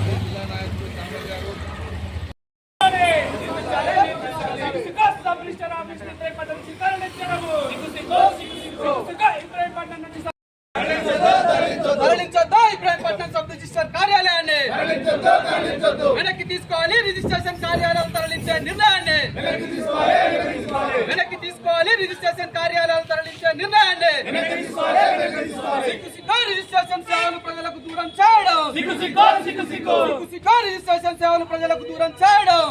జిల్లా నాయకులు కామరాజ్ గారు ఇబ్రాహీంపట్నం సబ్ రిజిస్టర్ కార్యాలయాన్ని వెనక్కి తీసుకోవాలి. రిజిస్ట్రేషన్ కార్యాలయం తరలించే నిర్ణయాన్ని వెనక్కి తీసుకోవాలి. రిజిస్ట్రేషన్ కార్యాలయాలు తరలించే నిర్ణయాన్ని రిజిస్ట్రేషన్ సేవలు ప్రజలకు దూరం చేయడం రిజిస్ట్రేషన్ సేవలు ప్రజలకు దూరం చేయడం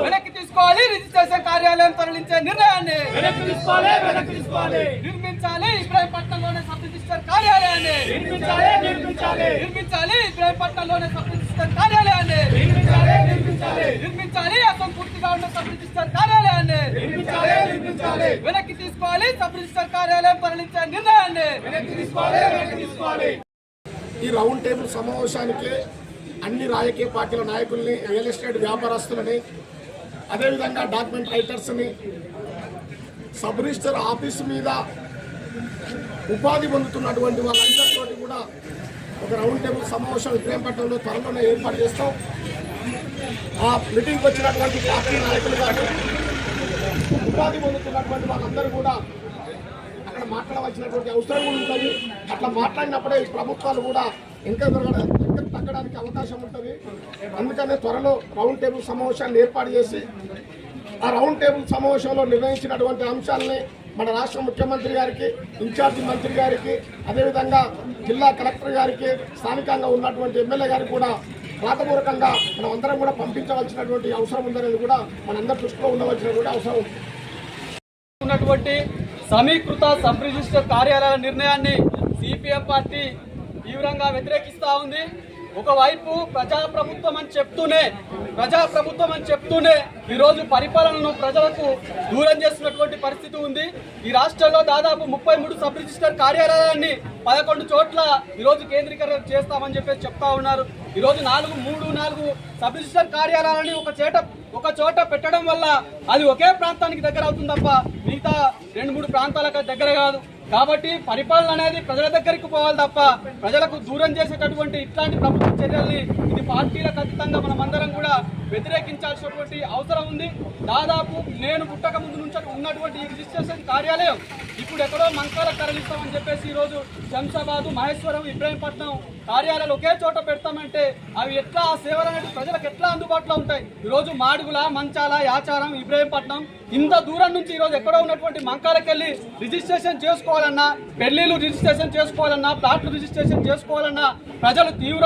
వెనక్కి తీసుకోవాలి. రిజిస్ట్రేషన్ కార్యాలయం తరలించే నిర్ణయాన్ని నిర్మించాలి. ఇబ్రాహీంపట్నంలోనే సబ్ రిజిస్టర్ కార్యాలయాన్ని నిర్మించాలి. ఇబ్రాహీంపట్నంలోనే సబ్ రిజిస్టర్ కార్యాలయాన్ని నిర్మించాలి. అసంపూర్తిగా ఉన్న సబ్ రిజిస్టర్ కార్యాలయాన్ని వెనక్కి తీసుకోవాలి. సబ్ రిజిస్టర్ కార్యాలయం తరలించే నిర్ణయాన్ని ఈ రౌండ్ టేబుల్ సమావేశానికి అన్ని రాజకీయ పార్టీల నాయకుల్ని, రియల్ ఎస్టేట్ వ్యాపారస్తులని, అదేవిధంగా డాక్యుమెంట్ రైటర్స్ని, సబ్ రిజిస్టర్ ఆఫీసు మీద ఉపాధి పొందుతున్నటువంటి వాళ్ళందరితో కూడా ఒక రౌండ్ టేబుల్ సమావేశం ఇబ్రాహీంపట్నంలో త్వరలోనే ఏర్పాటు చేస్తాం. ఆ మీటింగ్కి వచ్చినటువంటి పార్టీ నాయకులు కానీ, ఉపాధి పొందుతున్నటువంటి వాళ్ళందరూ కూడా అక్కడ మాట్లాడవలసినటువంటి అవసరం ఉంటుంది. అట్లా మాట్లాడినప్పుడే ప్రభుత్వాలు కూడా ఇంకా తగ్గడానికి అవకాశం ఉంటుంది. అందుకనే త్వరలో రౌండ్ టేబుల్ సమావేశాన్ని ఏర్పాటు చేసి ఆ రౌండ్ టేబుల్ సమావేశంలో నిర్ణయించినటువంటి అంశాలని మన రాష్ట్ర ముఖ్యమంత్రి గారికి, ఇన్ఛార్జి మంత్రి గారికి, అదేవిధంగా జిల్లా కలెక్టర్ గారికి, స్థానికంగా ఉన్నటువంటి ఎమ్మెల్యే గారికి కూడా రాతపూర్వకంగా మనం అందరం కూడా పంపించవలసినటువంటి అవసరం ఉందనేది కూడా మనందరి దృష్టిలో ఉండవలసినటువంటి అవసరం ఉన్నటువంటి సమీకృత సబ్ రిజిస్టర్ కార్యాలయాల నిర్ణయాన్ని సిపిఎం పార్టీ తీవ్రంగా వ్యతిరేకిస్తూ ఉంది. ఒకవైపు ప్రజాప్రభుత్వం అని చెప్తూనే ఈరోజు పరిపాలనను ప్రజలకు దూరం చేస్తున్నటువంటి పరిస్థితి ఉంది. ఈ రాష్ట్రంలో దాదాపు 33 సబ్ రిజిస్టర్ కార్యాలయాన్ని 11 చోట్ల ఈరోజు కేంద్రీకరణ చేస్తామని చెప్పేసి చెప్తా ఉన్నారు. ఈరోజు 4 సబ్ రిజిస్టర్ కార్యాలయాలని ఒక చోట పెట్టడం వల్ల అది ఒకే ప్రాంతానికి దగ్గర అవుతుంది తప్ప మిగతా 2-3 ప్రాంతాలకు దగ్గర కాదు. కాబట్టి పరిపాలన అనేది ప్రజల దగ్గరికి పోవాలి తప్ప ప్రజలకు దూరం చేసేటటువంటి ఇట్లాంటి ప్రభుత్వ చర్యల్ని ఇది పార్టీలకు అతీతంగా మనమందరం కూడా వ్యతిరేకించాల్సినటువంటి అవసరం ఉంది. దాదాపు నేను పుట్టక ముందు నుంచి ఉన్నటువంటి ఈ రిజిస్ట్రేషన్ కార్యాలయం ఇప్పుడు ఎక్కడో మంకాలకు తరలిస్తామని చెప్పేసి ఈరోజు శంషాబాద్, మహేశ్వరం, ఇబ్రాహీంపట్నం కార్యాలయాలు ఒకే చోట పెడతామంటే అవి ఎట్లా ఆ సేవలు అనేది ప్రజలకు ఎట్లా అందుబాటులో ఉంటాయి? ఈరోజు మాడుగుల, మంచాల, యాచారం, ఇబ్రాహీంపట్నం ఇంత దూరం నుంచి ఈరోజు ఎక్కడో ఉన్నటువంటి మంకాలకు వెళ్ళి రిజిస్ట్రేషన్ చేసుకోవాలన్నా, పెళ్లిళ్ళు రిజిస్ట్రేషన్ చేసుకోవాలన్నా, ప్లాట్లు రిజిస్ట్రేషన్ చేసుకోవాలన్నా ప్రజలు తీవ్ర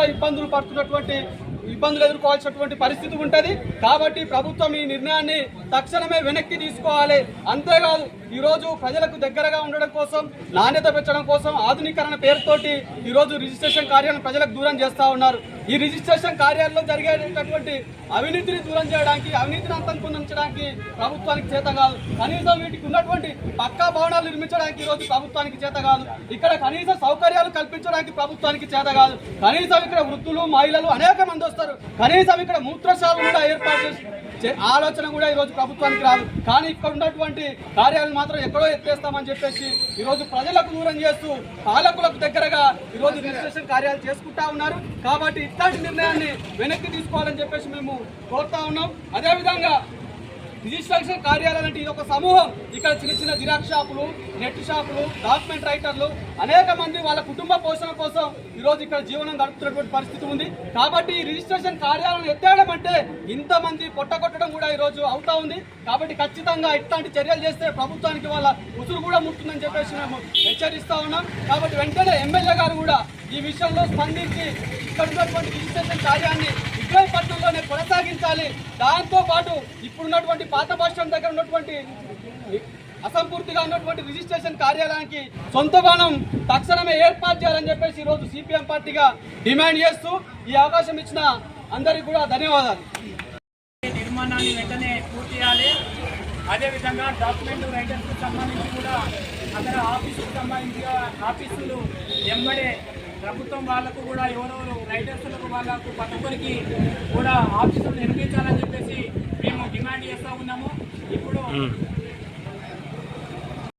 ఇబ్బందులు ఎదుర్కోవాల్సినటువంటి పరిస్థితి ఉంటుంది. కాబట్టి ప్రభుత్వం ఈ నిర్ణయాన్ని తక్షణమే వెనక్కి తీసుకోవాలి. అంతేకాదు ఈరోజు ప్రజలకు దగ్గరగా ఉండడం కోసం, నాణ్యత పెంచడం కోసం ఆధునీకరణ పేరుతోటి ఈరోజు రిజిస్ట్రేషన్ కార్యాలను ప్రజలకు దూరం చేస్తూ ఉన్నారు. ఈ రిజిస్ట్రేషన్ కార్యాలయంలో జరిగేటటువంటి అవినీతిని దూరం చేయడానికి, అవినీతిని అంతమొందించడానికి ప్రభుత్వానికి చేత కాదు. కనీసం వీటికి ఉన్నటువంటి పక్కా భవనాలు నిర్మించడానికి ఈరోజు ప్రభుత్వానికి చేత కాదు. ఇక్కడ కనీస సౌకర్యాలు కల్పించడానికి ప్రభుత్వానికి చేత కాదు. కనీసం ఇక్కడ వృద్ధులు, మహిళలు అనేక మంది వస్తారు. కనీసం ఇక్కడ మూత్రశాలను కూడా ఏర్పాటు చేసి ఆలోచన కూడా ఈరోజు ప్రభుత్వానికి రాదు. కానీ ఇక్కడ ఉన్నటువంటి కార్యాలను మాత్రం ఎక్కడో ఎత్తేస్తామని చెప్పేసి ఈరోజు ప్రజలకు దూరం చేస్తూ పాలకులకు దగ్గరగా ఈరోజు రిజిస్ట్రేషన్ కార్యాలు చేసుకుంటా ఉన్నారు. కాబట్టి ఇట్లాంటి నిర్ణయాన్ని వెనక్కి తీసుకోవాలని చెప్పేసి మేము కోరుతా ఉన్నాం. అదేవిధంగా రిజిస్ట్రేషన్ కార్యాలయాలు అంటే ఇది ఒక సమూహం. ఇక్కడ చిన్న జిరాక్స్ షాపులు, నెట్ షాపులు, డాక్యుమెంట్ రైటర్లు అనేక మంది వాళ్ళ కుటుంబ పోషణ కోసం ఈరోజు ఇక్కడ జీవనం గడుపుతున్నటువంటి పరిస్థితి ఉంది. కాబట్టి ఈ రిజిస్ట్రేషన్ కార్యాలయాలను ఎత్తేయడం అంటే ఇంతమంది పొట్టగొట్టడం కూడా ఈరోజు అవుతా ఉంది. కాబట్టి ఖచ్చితంగా ఇట్లాంటి చర్యలు చేస్తే ప్రభుత్వానికి వాళ్ళ ఉసురు కూడా ముట్టుందని చెప్పేసి మేము హెచ్చరిస్తా ఉన్నాం. కాబట్టి వెంటనే ఎమ్మెల్యే గారు కూడా ఈ విషయంలో స్పందించి ఇక్కడ ఉన్నటువంటి రిజిస్ట్రేషన్ కార్యాన్ని ఇబ్రాహీంపట్నంలోనే కొనసాగించాలి. దాంతో పాటు ఇప్పుడున్నటువంటి పాత బస్ స్టాండ్ దగ్గర ఉన్నటువంటి అసంపూర్తిగా ఉన్నటువంటి రిజిస్ట్రేషన్ కార్యాలయానికి సొంత భవనం తక్షణమే ఏర్పాటు చేయాలని చెప్పేసి ఈరోజు సిపిఎం పార్టీగా డిమాండ్ చేస్తూ ఈ అవకాశం ఇచ్చిన అందరికీ కూడా ధన్యవాదాలు. నిర్మాణాన్ని వెంటనే పూర్తి చేయాలి. అదేవిధంగా డాక్యుమెంట్ రైటర్స్కి సంబంధించి కూడా అక్కడ ఆఫీసుకు సంబంధించి ఆఫీసులు వెంబడే ప్రభుత్వం వాళ్ళకు కూడా ఎవరెవరు రైటర్స్లకు వాళ్ళకు ప్రతి ఒక్కరికి కూడా ఆఫీసులు నిర్మించాలని చెప్పేసి మేము డిమాండ్ చేస్తూ ఉన్నాము. ఇప్పుడు